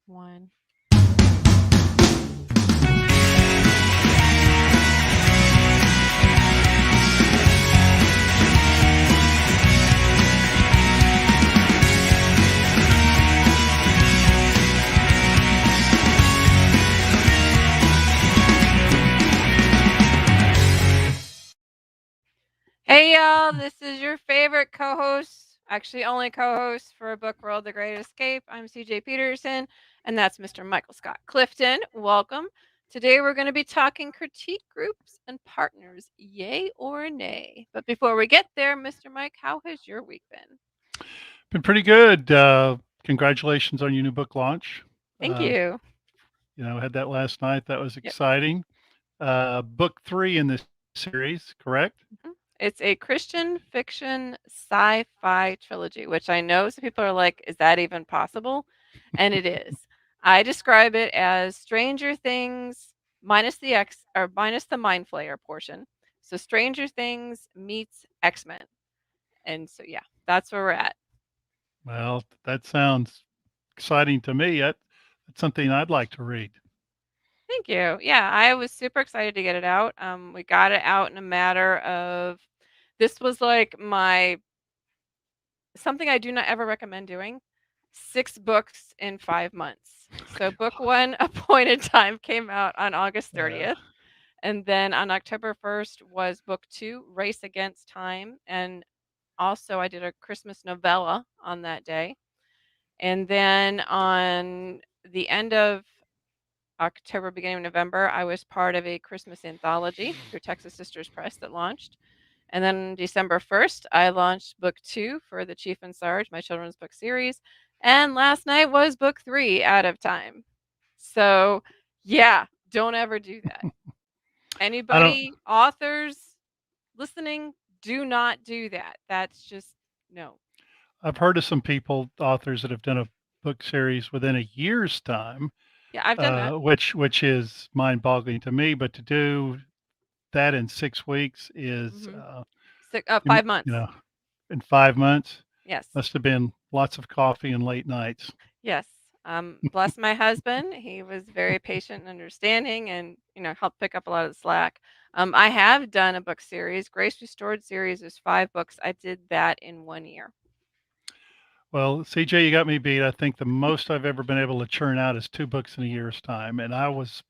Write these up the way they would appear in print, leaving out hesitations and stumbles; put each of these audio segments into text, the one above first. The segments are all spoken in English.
One. Hey y'all, this is your favorite co-host, actually only co-host for Book World: The Great Escape. I'm CJ Peterson, and that's Mr. Michael Scott Clifton. Welcome. Today we're going to be talking critique groups and partners, yay or nay. But before we get there, Mr. Mike, how has your week been? Been pretty good. Congratulations on your new book launch. Thank Uh, you. had that last night. That was Yep. exciting. Book 3 in this series, correct? It's a Christian fiction sci-fi trilogy, which I know some people are like, is that even possible? And it is. I describe it as Stranger Things minus the X or minus the Mind Flayer portion. So Stranger Things meets X-Men. And so yeah, that's where we're at. Well, that sounds exciting to me. That's something I'd like to read. Thank you. Yeah, I was super excited to get it out. We got it out in a matter of this was like my something I do not ever recommend doing. 6 books in 5 months. So book 1, Appointed Time, came out on August Uh, 30th, and then on October 1st was book 2, Race Against Time, and also I did a Christmas novella on that day. And then on the end of October, beginning of November, I was part of a Christmas anthology through Texas Sisters Press that launched. And then December 1st, I launched book 2 for The Chief and Sarge, my children's book series. And last night was book 3, Out of Time. So, yeah, don't ever do that. I don't. Anybody, authors listening, do not do that. That's just no. I've heard of some people, authors that have done a book series within a year's time, Yeah, I've done that. which is mind-boggling to me. But to do that in 6 weeks is, Hmm. 5 you months. know, in 5 months. Yes. Must have been lots of coffee and late nights. Yes. Bless my husband. He was very patient and understanding and, helped pick up a lot of the slack. I have done a book series. Grace Restored series is 5 books. I did that in 1 year. Well, CJ, you got me beat. I think the most I've ever been able to churn out is 2 books in a year's time, and I was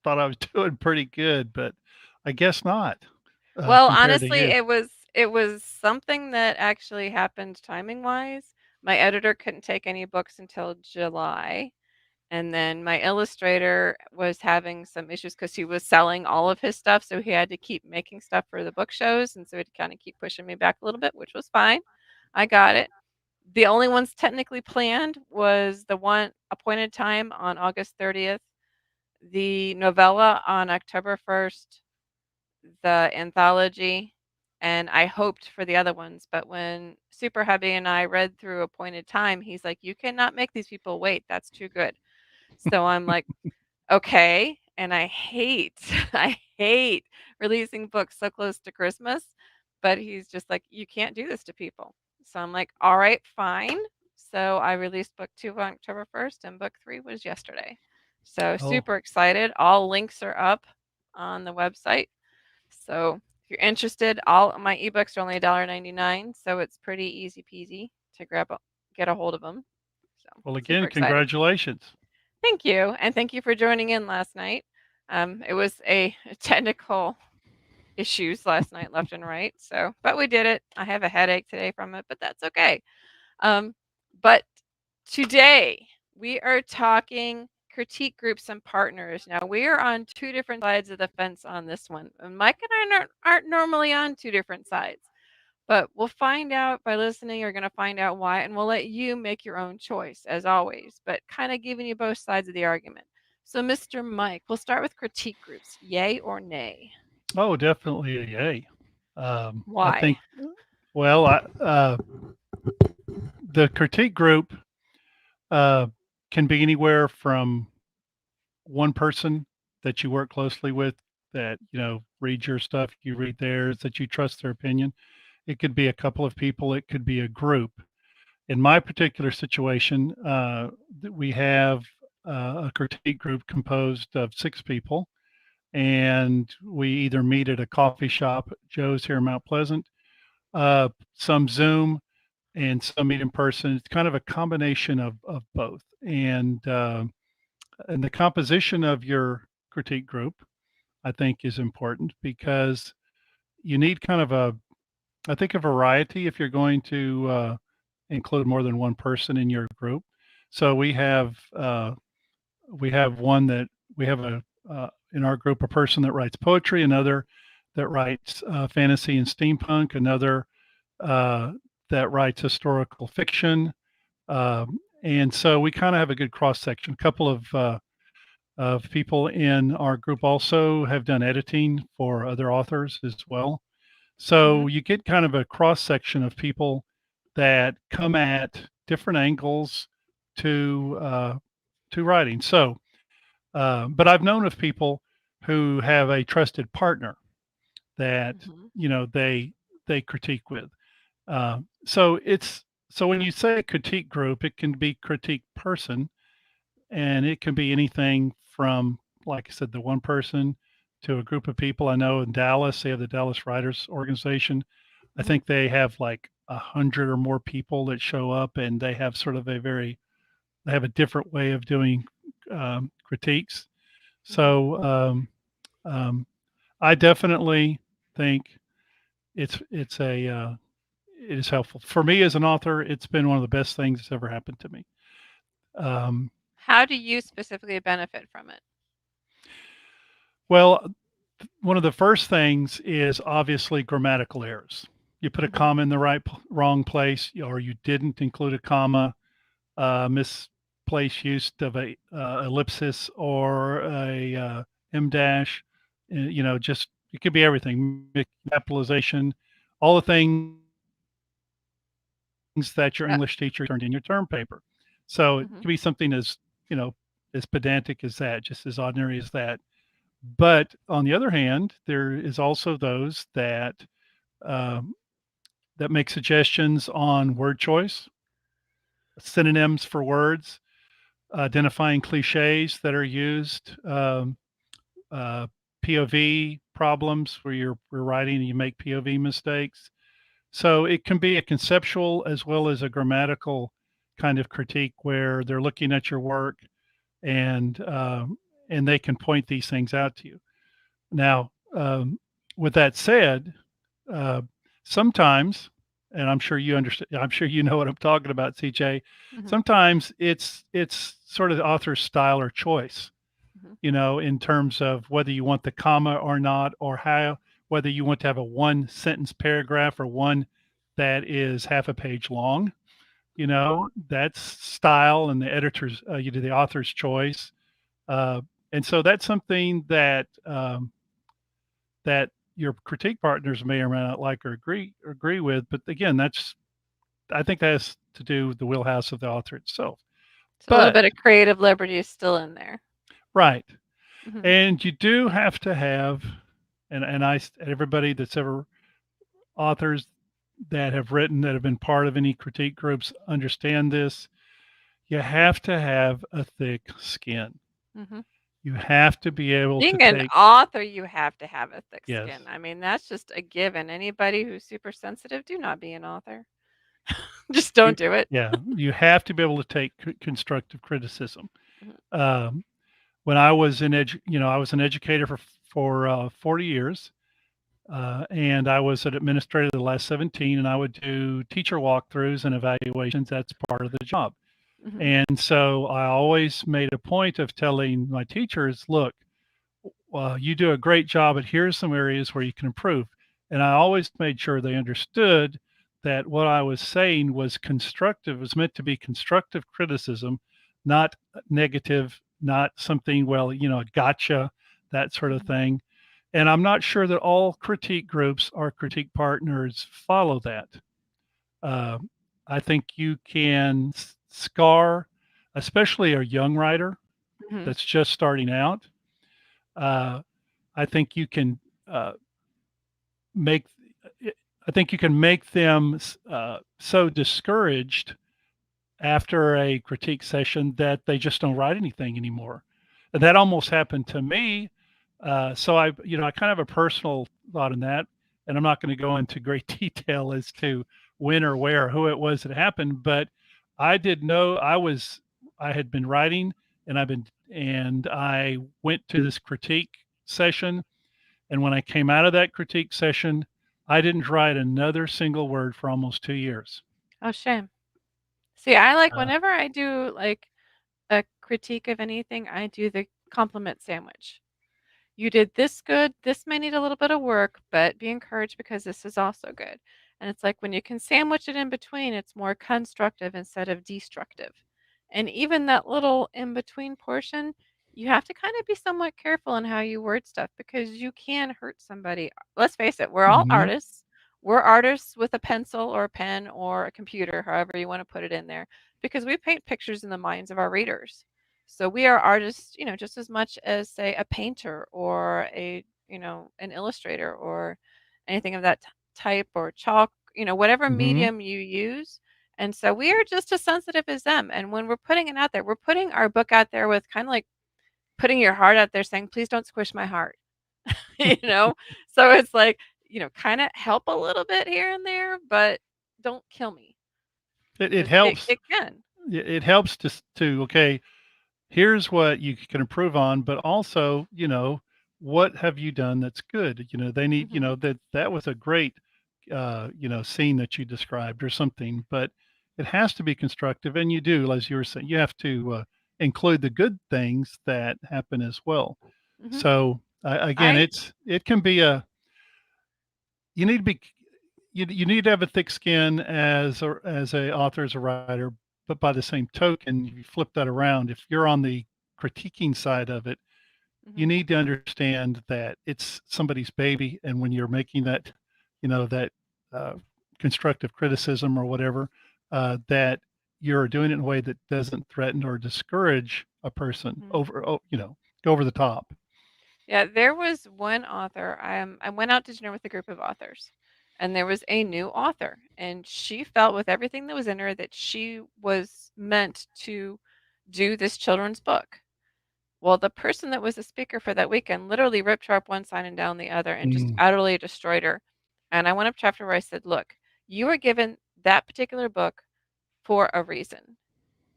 thought I was doing pretty good, but I guess not Well, compared to honestly, you. it was something that actually happened timing wise. My editor couldn't take any books until July. And then my illustrator was having some issues because he was selling all of his stuff, so he had to keep making stuff for the book shows, and so he'd kind of keep pushing me back a little bit, which was fine. I got it. The only ones technically planned was the one Appointed Time on August 30th, the novella on October 1st, the anthology, and I hoped for the other ones. But when Super Hubby and I read through Appointed Time, he's like, "You cannot make these people wait. That's too good." So I'm like, okay, and I hate I hate releasing books so close to Christmas, but he's just like, "You can't do this to people." So I'm like, "All right, fine." So I released book 2 on October 1st, and book 3 was yesterday. So Oh, super excited. All links are up on the website. So if you're interested, all my ebooks are only $1.99, so it's pretty easy peasy to get a hold of them. So well, super again, excited. congratulations. Thank you, and thank you for joining in last night. It was a technical issues last night, left and right. So, but we did it. I have a headache today from it, but that's okay. Um, but today we are talking critique groups and partners. Now we are on 2 different sides of the fence on this one. And Mike and I aren't normally on 2 different sides. But we'll find out by listening. You're going to find out why, and we'll let you make your own choice, as always, but kind of giving you both sides of the argument. So, Mr. Mike, we'll start with critique groups. Yay or nay? Oh, definitely a yay. I Why? think, well, the critique group uh, can be anywhere from one person that you work closely with that, reads your stuff, you read theirs, that you trust their opinion. It could be a couple of people, it could be a group. In my particular situation, we have a critique group composed of 6 people, and we either meet at a coffee shop, Joe's here in Mount Pleasant, some Zoom, and some meet in person. It's kind of a combination of both. And the composition of your critique group, I think, is important because you need kind of I think, a variety if you're going to include more than one person in your group. So we have one that we have in our group a person that writes poetry, another that writes fantasy and steampunk, another uh, that writes historical fiction, and so we kind of have a good cross section. A couple of people in our group also have done editing for other authors as well. So Mhm. you get kind of a cross section of people that come at different angles to writing. But I've known of people who have a trusted partner that Mhm. you know they critique with. So when you say critique group, it can be critique person, and it can be anything from, like I said, the one person to a group of people. I know in Dallas, they have the Dallas Writers Organization. I Mhm. think they have like 100 or more people that show up, and they have sort of they have a different way of doing critiques. Mhm. So um, I definitely think it's it is helpful for me as an author. It's been one of the best things that's ever happened to me. Um, How do you specifically benefit from it? well, one of the first things is obviously grammatical errors. You put a Mhm. comma in the wrong place, or you didn't include a comma, misplaced use of a ellipsis or a em dash. Just it could be everything. Capitalization, all the things that your English teacher turned in your term paper. So it could be something Mhm. you know as pedantic as that, just as ordinary as that. But on the other hand, there is also those um, that make suggestions on word choice, synonyms for words, identifying cliches that are used, uh, POV problems where we're writing and you make POV mistakes. So it can be a conceptual as well as a grammatical kind of critique where they're looking at your work and and they can point these things out to you. Now, with that said, uh, sometimes, and I'm sure you understand, I'm sure you know what I'm talking about, CJ. Mhm. Sometimes it's sort of the author's style or choice, Mhm. in terms of whether you want the comma or not, or how whether you want to have a one sentence paragraph or one that is half a page long. That's style and the editor's, the author's choice. Uh, and so that's something that your critique partners may or may not like or agree with. But again, I think that has to do with the wheelhouse of the author itself. So a little But bit of creative liberty is still in there. right, Mhm. and you do have to have, and everybody that's ever authors that have written that have been part of any critique groups understand this. You have to have a thick skin. Mhm. You have to be able to Being an take author, you have to have a thick yes, skin. I mean, that's just a given. Anybody who's super sensitive, do not be an author. Just you don't do it. you have to be able to take constructive criticism. Mhm. Um, when I was I was an educator for 40 years, and I was an administrator the last 17, and I would do teacher walkthroughs and evaluations. That's part of the job. Mhm. And so I always made a point of telling my teachers, look, you do a great job, but here's some areas where you can improve. And I always made sure they understood that what I was saying was constructive, was meant to be constructive criticism, not negative, not something, well, gotcha, that sort of Mhm. thing. And I'm not sure that all critique groups or critique partners follow that. Uh, I think you can scar, especially a young writer Mhm. that's just starting out. Uh, I think you can uh, make. I think you can make them so discouraged after a critique session that they just don't write anything anymore. And that almost happened to me. So I kind of have a personal thought in that, and I'm not going to go into great detail as to when or where, who it was that happened, but I did know I had been writing, and I went to this critique session, and when I came out of that critique session, I didn't write another single word for almost 2 years. Oh, shame. See, I like Uh, whenever I do like a critique of anything, I do the compliment sandwich. You did this good. This may need a little bit of work, but be encouraged because this is also good. And it's like when you can sandwich it in between, it's more constructive instead of destructive. And even that little in between portion, you have to kind of be somewhat careful in how you word stuff because you can hurt somebody. Let's face it, we're all mhm. artists. We're artists with a pencil or a pen or a computer, however you want to put it in there, because we paint pictures in the minds of our readers. So we are artists, just as much as say a painter or an illustrator or anything of that type or chalk, whatever Mhm. medium you use. And so we are just as sensitive as them. And when we're putting it out there, we're putting our book out there with kind of like putting your heart out there saying, please don't squish my heart, you know? So it's like, kind of help a little bit here and there, but don't kill me It because it, helps. it can. It helps to okay, here's what you can improve on, but also, what have you done that's good? They need, Hmm. that was a great, scene that you described or something, but it has to be constructive. And you do, as you were saying, you have to include the good things that happen as well. Hmm. So again, I, it can be you need to be, you need to have a thick skin as a author, as a writer, but by the same token, if you flip that around, if you're on the critiquing side of it, you mhm. need to understand that it's somebody's baby, and when you're making that uh, constructive criticism or whatever, that you're doing it in a way that doesn't threaten or discourage a person Mhm. over, go over the top. Yeah, there was one author. I went out to dinner with a group of authors, and there was a new author, and she felt with everything that was in her that she was meant to do this children's book. Well, the person that was the speaker for that weekend literally ripped her up one side and down the other and just Mm. utterly destroyed her. And I went up to her after where I said, "Look, you were given that particular book for a reason.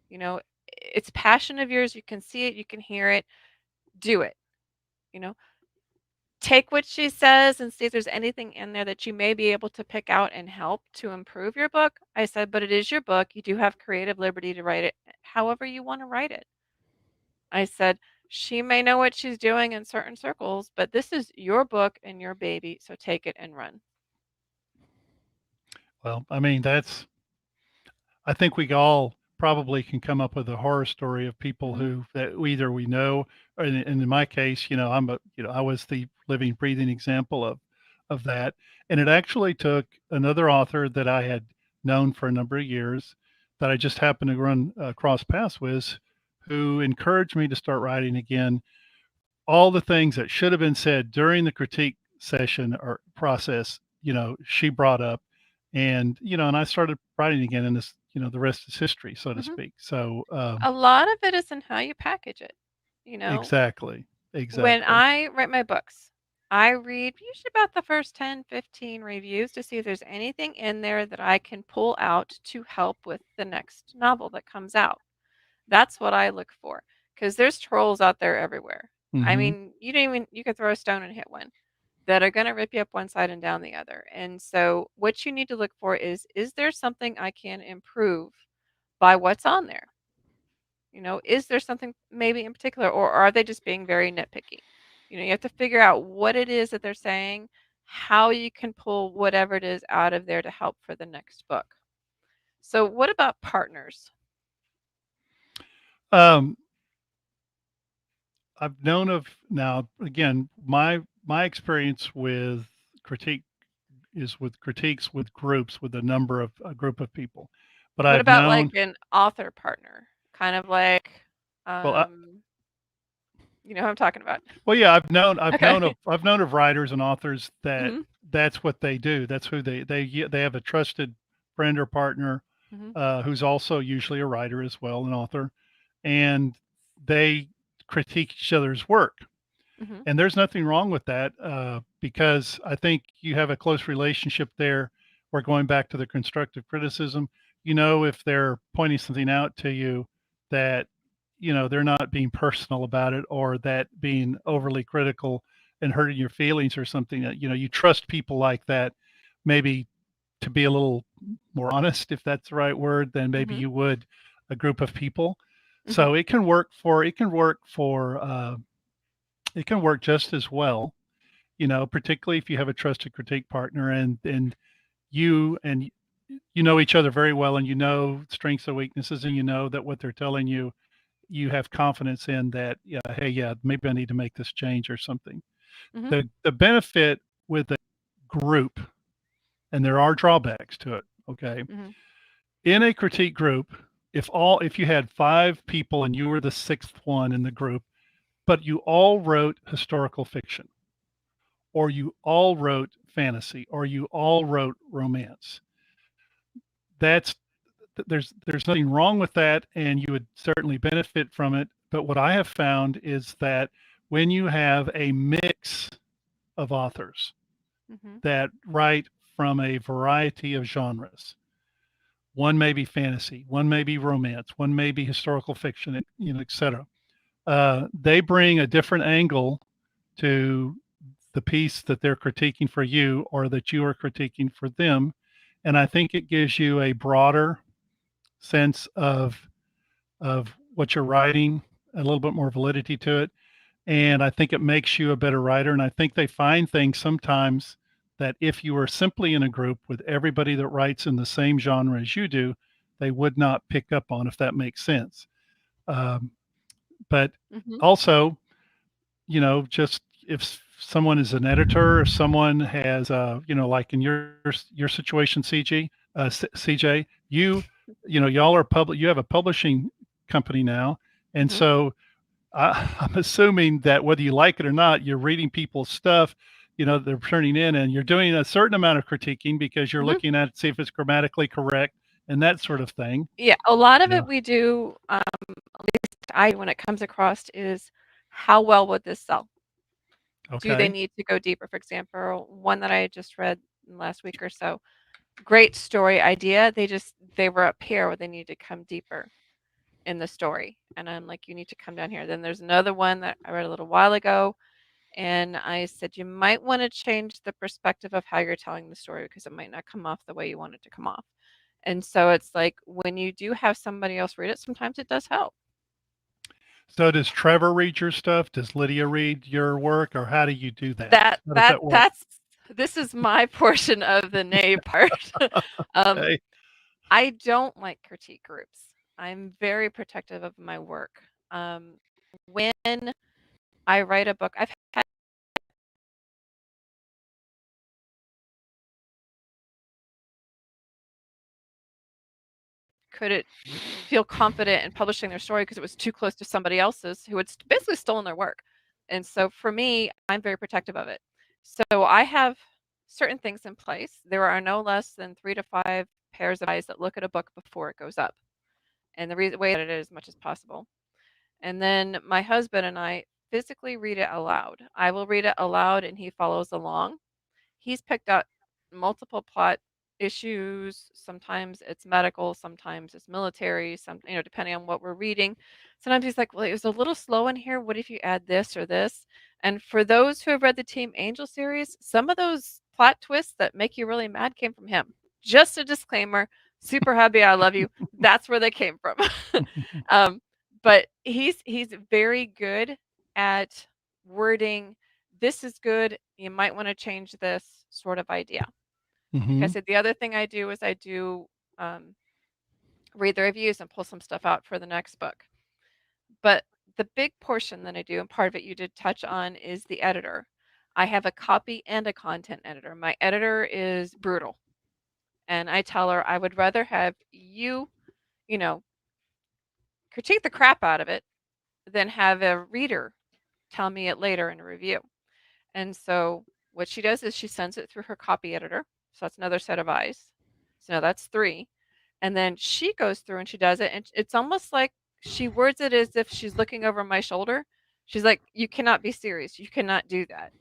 You know, it's passion of yours. You can see it, you can hear it. Do it. You know, take what she says and see if there's anything in there that you may be able to pick out and help to improve your book." I said, "But it is your book. You do have creative liberty to write it however you want to write it." I said, "She may know what she's doing in certain circles, but this is your book and your baby, so take it and run." Well, I mean, I think we all probably can come up with a horror story of people Mhm. who that either we know, or in my case, I was the living, breathing example of that. And it actually took another author that I had known for a number of years, that I just happened to run across paths with, who encouraged me to start writing again. All the things that should have been said during the critique session or process, she brought up, and I started writing again, and the rest is history, so to Mhm. speak. So, A lot of it is in how you package it. You know, exactly, when exactly. I write my books, I read usually about the first 10, 15 reviews to see if there's anything in there that I can pull out to help with the next novel that comes out. That's what I look for because there's trolls out there everywhere. I Mhm. mean, you could throw a stone and hit one that are going to rip you up one side and down the other. And so what you need to look for is there something I can improve by what's on there? Is there something maybe in particular, or are they just being very nitpicky? You have to figure out what it is that they're saying, how you can pull whatever it is out of there to help for the next book. So, what about partners? Um, I've known of now again, my experience with critique is with critiques with groups, with a group of people. But What I've about like known an author partner? Kind of like, well, you know who I'm talking about. well, yeah, Okay. I've known of writers and authors that Hmm. that's what they do. That's who they have a trusted friend or partner, Mhm. who's also usually a writer as well, an author, and they critique each other's work. Mhm. And there's nothing wrong with that, because I think you have a close relationship there. We're going back to the constructive criticism. You know, if they're pointing something out to you that, they're not being personal about it or that being overly critical and hurting your feelings or something that, you trust people like that, maybe to be a little more honest, if that's the right word, than maybe Mhm. you would a group of people. Mhm. So it can work just as well, particularly if you have a trusted critique partner and you and you know each other very well and you know strengths and weaknesses and you know that what they're telling you, you have confidence in that, yeah, hey, yeah, maybe I need to make this change or something. Mhm. The benefit with a group, and there are drawbacks to it, okay? Mhm. In a critique group, if you had 5 people and you were the 6th one in the group, but you all wrote historical fiction, or you all wrote fantasy, or you all wrote romance. That's there's nothing wrong with that, and you would certainly benefit from it. But what I have found is that when you have a mix of authors Mhm. that write from a variety of genres, one may be fantasy, one may be romance, one may be historical fiction, etc. They bring a different angle to the piece that they're critiquing for you or that you are critiquing for them. And I think it gives you a broader sense of what you're writing, a little bit more validity to it. And I think it makes you a better writer. And I think they find things sometimes that if you were simply in a group with everybody that writes in the same genre as you do, they would not pick up on, if that makes sense. Um, but Mhm. also, just if someone is an editor, if someone has, like in your situation, CJ, y'all are public. You have a publishing company now, and Mhm. so I'm assuming that whether you like it or not, you're reading people's stuff. They're turning in, and you're doing a certain amount of critiquing because you're Mhm. looking at it, see if it's grammatically correct and that sort of thing. Yeah, a lot of You it know, we do, at least I when it comes across is how well would this sell? Do they okay. need to go deeper? For example, one that I just read last week or so, great story idea. They were up here where they need to come deeper in the story. And I'm like, you need to come down here. Then there's another one that I read a little while ago. And I said, you might want to change the perspective of how you're telling the story because it might not come off the way you want it to come off. And so it's like when you do have somebody else read it, sometimes it does help. So does Trevor read your stuff? Does Lydia read your work, or how do you do that? That How does that that work? that's this is my portion of the nay part. um, Okay. I don't like critique groups. I'm very protective of my work. When I write a book, I've had couldn't feel confident in publishing their story because it was too close to somebody else's who had basically stolen their work. And so for me, I'm very protective of it. So I have certain things in place. There are no less than 3 to 5 pairs of eyes that look at a book before it goes up. And the reason way that it is as much as possible. And then my husband and I physically read it aloud. I will read it aloud and he follows along. He's picked up multiple plot issues. Sometimes it's medical, sometimes it's military, depending on what we're reading. Sometimes he's like, well, it was a little slow in here. What if you add this or this? And for those who have read the Team Angel series, some of those plot twists that make you really mad came from him. Just a disclaimer, super hubby, I love you. That's where they came from. um, but he's very good at wording this is good. You might want to change this sort of idea. Like I Hmm. said, the other thing I do is I do read the reviews and pull some stuff out for the next book. But the big portion that I do, and part of it you did touch on, is the editor. I have a copy and a content editor. My editor is brutal. And I tell her I would rather have you, you know, critique the crap out of it than have a reader tell me it later in a review. And so what she does is she sends it through her copy editor. So that's another set of eyes. So now that's 3. And then she goes through and she does it, and it's almost like she words it as if she's looking over my shoulder. She's like, "You cannot be serious. You cannot do that."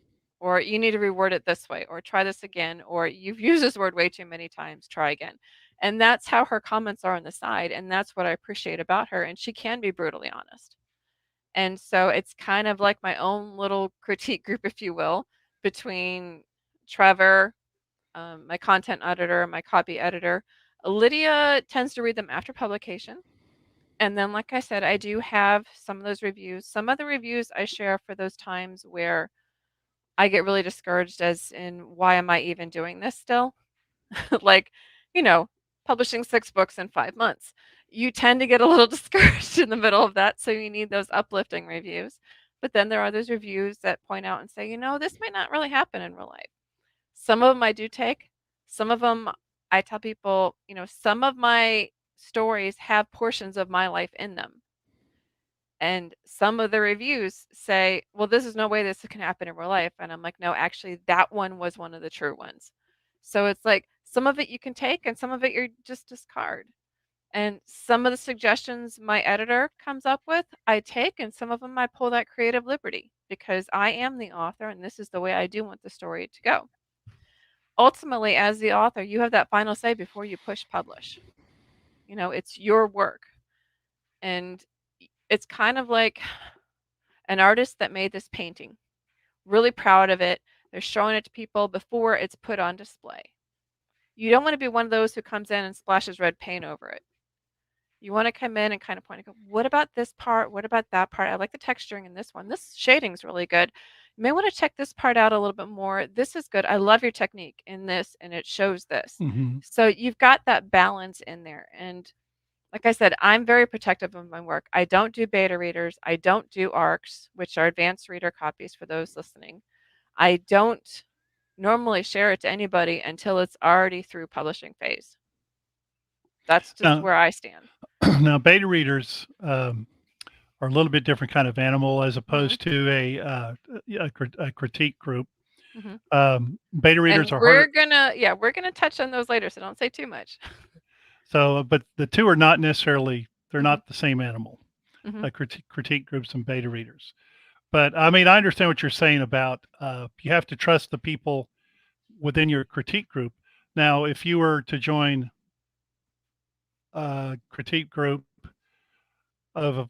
Or you need to reword it this way, or try this again, or you've used this word way too many times, try again. And that's how her comments are on the side, and that's what I appreciate about her, and she can be brutally honest. And so it's kind of like my own little critique group, if you will, between Trevor, my content editor, my copy editor. Lydia tends to read them after publication. And then, like I said, I do have some of those reviews. Some of the reviews I share for those times where I get really discouraged, as in, why am I even doing this still? Like, you know, publishing 6 books in 5 months. You tend to get a little discouraged in the middle of that. So you need those uplifting reviews. But then there are those reviews that point out and say, this might not really happen in real life. Some of them I do take. Some of them I tell people, some of my stories have portions of my life in them. And some of the reviews say, well, this is no way this can happen in real life. And I'm like, no, actually, that one was one of the true ones. So it's like some of it you can take and some of it you're just discard. And some of the suggestions my editor comes up with, I take, and some of them I pull that creative liberty because I am the author and this is the way I do want the story to go. Ultimately, as the author, you have that final say before you push publish. It's your work. And it's kind of like an artist that made this painting, really proud of it. They're showing it to people before it's put on display. You don't want to be one of those who comes in and splashes red paint over it. You want to come in and kind of point and go, what about this part? What about that part? I like the texturing in this one. This shading's really good. You may want to check this part out a little bit more. This is good. I love your technique in this, and it shows this. Mhm. So you've got that balance in there. And like I said, I'm very protective of my work. I don't do beta readers. I don't do ARCs, which are advanced reader copies for those listening. I don't normally share it to anybody until it's already through publishing phase. That's just Now where I stand. now beta readers, are a little bit different kind of animal as Mhm. opposed to a critique group. Mhm. Beta readers And are we're harder. gonna yeah, we're gonna touch on those later, so don't say too much. So, but the 2 are not necessarily they're Mhm. not the same animal, Mhm. critique groups and beta readers. But, I mean, I understand what you're saying about, you have to trust the people within your critique group. Now, if you were to join a critique group of,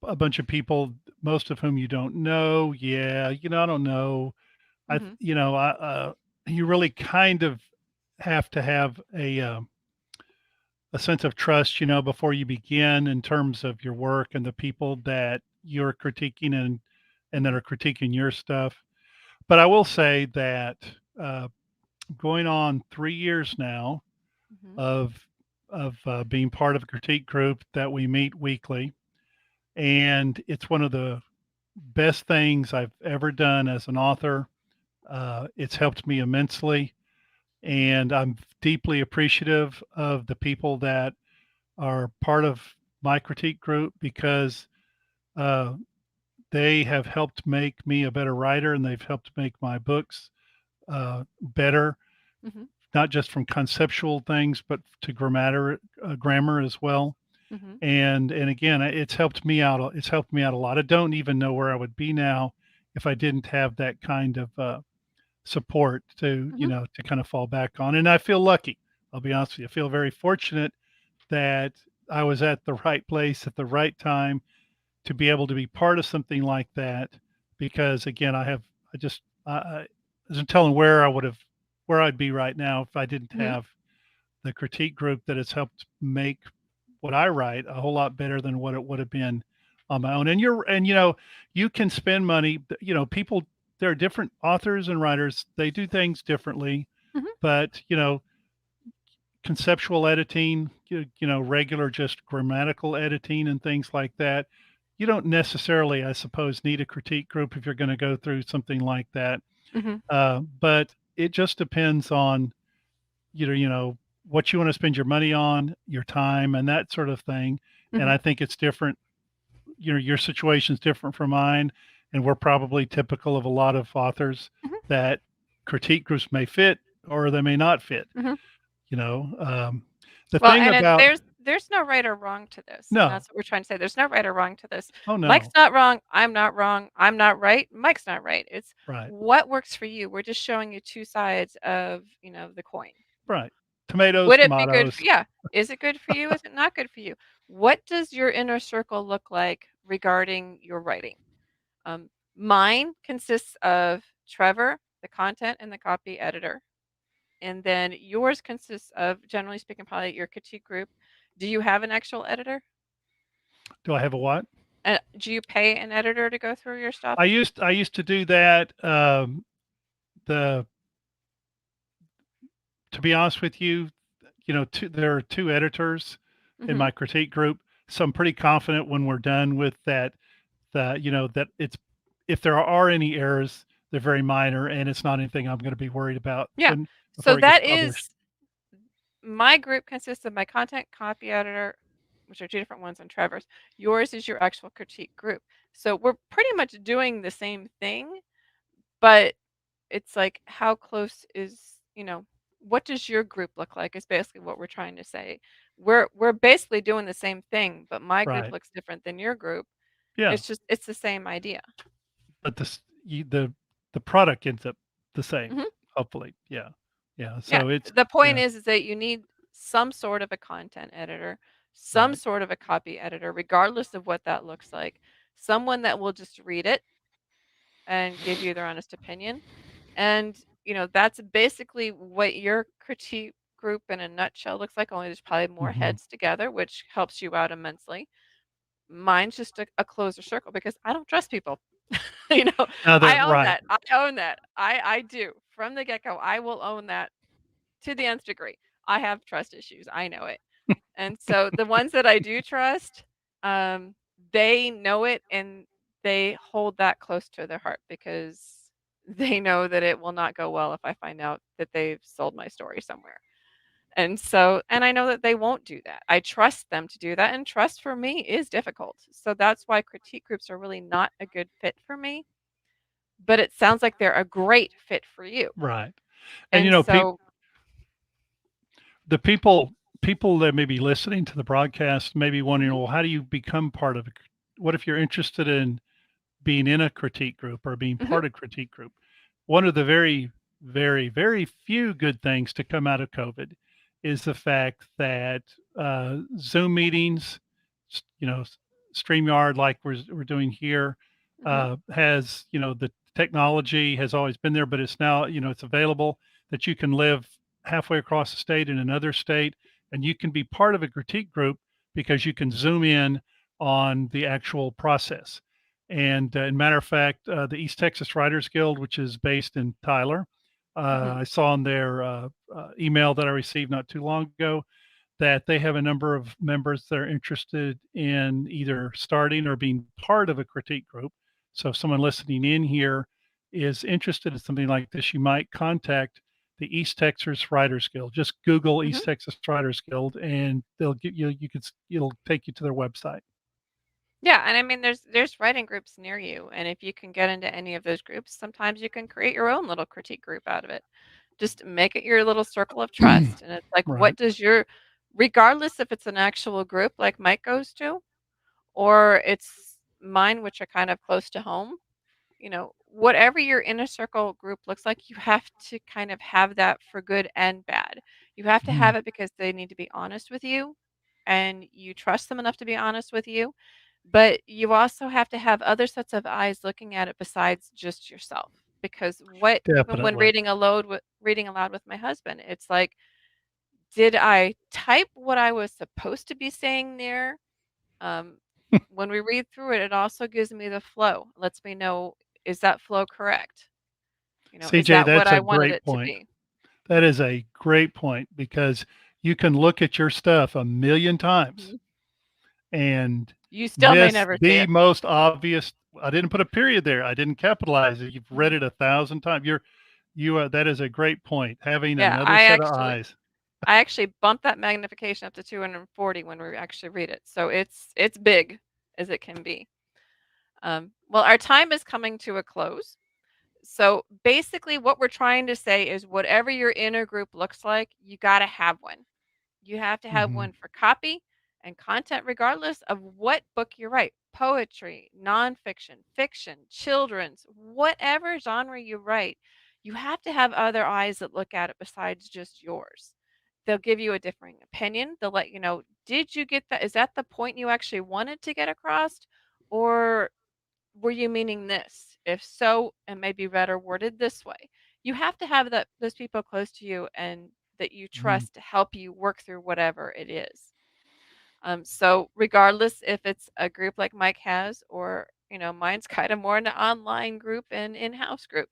a bunch of people, most of whom you don't know, yeah, I don't know. Mhm. You really kind of have to have a sense of trust, before you begin in terms of your work and the people that you're critiquing and that Mhm. are critiquing your stuff. But I will say that uh, going on 3 years now Mhm. of being part of a critique group that we meet weekly, and it's one of the best things I've ever done as an author. It's helped me immensely, Mhm. and I'm deeply appreciative of the people that are part of my critique group because uh, they have helped make me a better writer and they've helped make my books better, Mhm. not just from conceptual things, but to grammar as well. Mhm. And again, it's helped me out. It's helped me out a lot. I don't even know where I would be now if I didn't have that kind of support to Mhm. to kind of fall back on. And I feel lucky. I'll be honest with you. I feel very fortunate that I was at the right place at the right time to be able to be part of something like that. Because again, I isn't telling where I'd be right now if I didn't Mhm. have the critique group that has helped make what I write a whole lot better than what it would have been on my own. And you can spend money. People, there are different authors and writers. They do things differently, Mhm. but conceptual editing, regular just grammatical editing and things like that. You don't necessarily, I suppose, need a critique group if you're going to go through something like that. Mhm. But it just depends on what you want to spend your money on, your time, and that sort of thing. And Mhm. I think it's different. Your situation's different from mine, and we're probably typical of a lot of authors Mhm. that critique groups may fit or they may not fit. Mhm. You know, um, The Well, thing and about there's no right or wrong to this, and no. that's what we're trying to say. There's no right or wrong to this. Oh, Mike's no. not wrong, I'm not right, Mike's not right. It's Right. what works for you. We're just showing you 2 sides of, the coin. Right. Tomatoes, Would it be good for tomatoes. yeah. Is it good for you? Is it not good for you? What does your inner circle look like regarding your writing? Mine consists of Trevor, the content and the copy editor. And then yours consists of, generally speaking, probably your critique group. Do you have an actual editor? Do I have a what? Do you pay an editor to go through your stuff? I used to do that, the to be honest with you, 2 there are 2 editors in Mhm. my critique group, so I'm pretty confident when we're done with that, that it's if there are any errors, they're very minor, and it's not anything I'm gonna be worried about Yeah. So before it gets that published. is my group consists of my content copy editor, which are 2 different ones on Trevor's. Yours is your actual critique group. So we're pretty much doing the same thing, but it's like how close is, what does your group look like is basically what we're trying to say. We're basically doing the same thing, but my group Right. looks different than your group. Yeah, It's the same idea. but the product ends up the same, Mhm. hopefully. Yeah. Yeah, Yeah. so it's The point yeah, is that you need some sort of a content editor, some right. sort of a copy editor, regardless of what that looks like. Someone that will just read it and give you their honest opinion. And, that's basically what your critique group in a nutshell looks like, only there's probably more Mhm. heads together, which helps you out immensely. Mine's just a closer circle because I don't trust people. I own Right. that. I own that. I do. From the get go, I will own that to the nth degree. I have trust issues. I know it. And so the ones that I do trust, um, they know it and they hold that close to their heart because they know that it will not go well if I find out that they've sold my story somewhere. And so, and I know that they won't do that. I trust them to do that. And trust for me is difficult. So that's why critique groups are really not a good fit for me. But it sounds like they're a great fit for you. Right. And, And so, the people that may be listening to the broadcast may be wondering, mhm, well, how do you become part of what if you're interested in being in a critique group or being mhm, part of critique group? One of the very, very, very few good things to come out of COVID is the fact that Zoom meetings, StreamYard, like we're doing here, mhm, has, the technology has always been there, but it's now, it's available that you can live halfway across the state in another state and you can be part of a critique group because you can zoom in on the actual process. And matter of fact, the East Texas Writers Guild, which is based in Tyler, mhm, I saw in their email that I received not too long ago that they have a number of members that are interested in either starting or being part of a critique group. So if someone listening in here is interested in something like this, you might contact the East Texas Writers Guild. Just Google mhm. East Texas Writers Guild, and they'll get you. It'll take you to their website. Yeah, and I mean, there's writing groups near you, and if you can get into any of those groups, sometimes you can create your own little critique group out of it. Just make it your little circle of trust, and it's like, what Right. does your, regardless if it's an actual group like Mike goes to, or it's mine, which are kind of close to home, whatever your inner circle group looks like, you have to kind of have that for good and bad. You have to Mhm. have it because they need to be honest with you, and you trust them enough to be honest with you, but you also have to have other sets of eyes looking at it besides just yourself. Because what even when Definitely. reading aloud with my husband, it's like, did I type what I was supposed to be saying there? Um, when we read through it, it also gives me the flow. Lets me know, is that flow correct? Is CJ, that what that's I a wanted great it to point. be? That is a great point because you can look at your stuff a million times Mhm. and You still may miss never see the it. most obvious. I didn't put a period there. I didn't capitalize it. You've read Mhm. it 1,000 times. That is a great point. Having Yeah, another set of eyes. I actually bumped that magnification up to 240 when we actually read it. So it's big as it can be. Well, our time is coming to a close. So basically, what we're trying to say is whatever your inner group looks like, you got to have one. You have to have Mhm. one for copy and content, regardless of what book you write: poetry, nonfiction, fiction, children's, whatever genre you write. You have to have other eyes that look at it besides just yours. They'll give you a differing opinion. They'll let you know, did you get that? Is that the point you actually wanted to get across? Or were you meaning this? If so, and maybe better worded this way. You have to have those people close to you and that you Mhm. trust to help you work through whatever it is. So regardless if it's a group like Mike has, or mine's kind of more an online group and in-house group,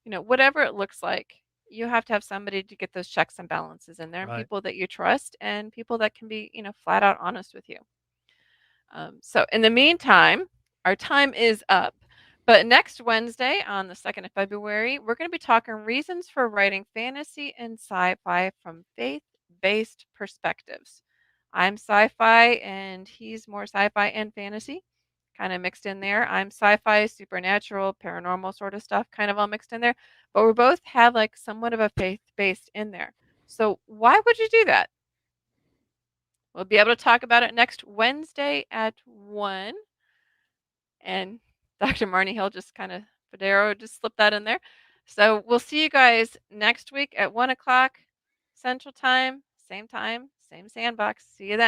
whatever it looks like, you have to have somebody to get those checks and balances in there, and Right. people that you trust, and people that can be, flat out honest with you. So in the meantime, our time is up. But next Wednesday, on the 2nd of February, we're going to be talking reasons for writing fantasy and sci fi from faith based perspectives. I'm sci fi, and he's more sci fi and fantasy, kind of mixed in there. I'm sci fi, supernatural, paranormal sort of stuff, kind of all mixed in there. But we both have like somewhat of a faith based in there. So why would you do that? We'll be able to talk about it next Wednesday at 1. And Dr. Marnie Hill just kind of, Federo just slipped that in there. So we'll see you guys next week at 1 o'clock Central Time, same sandbox. See you then.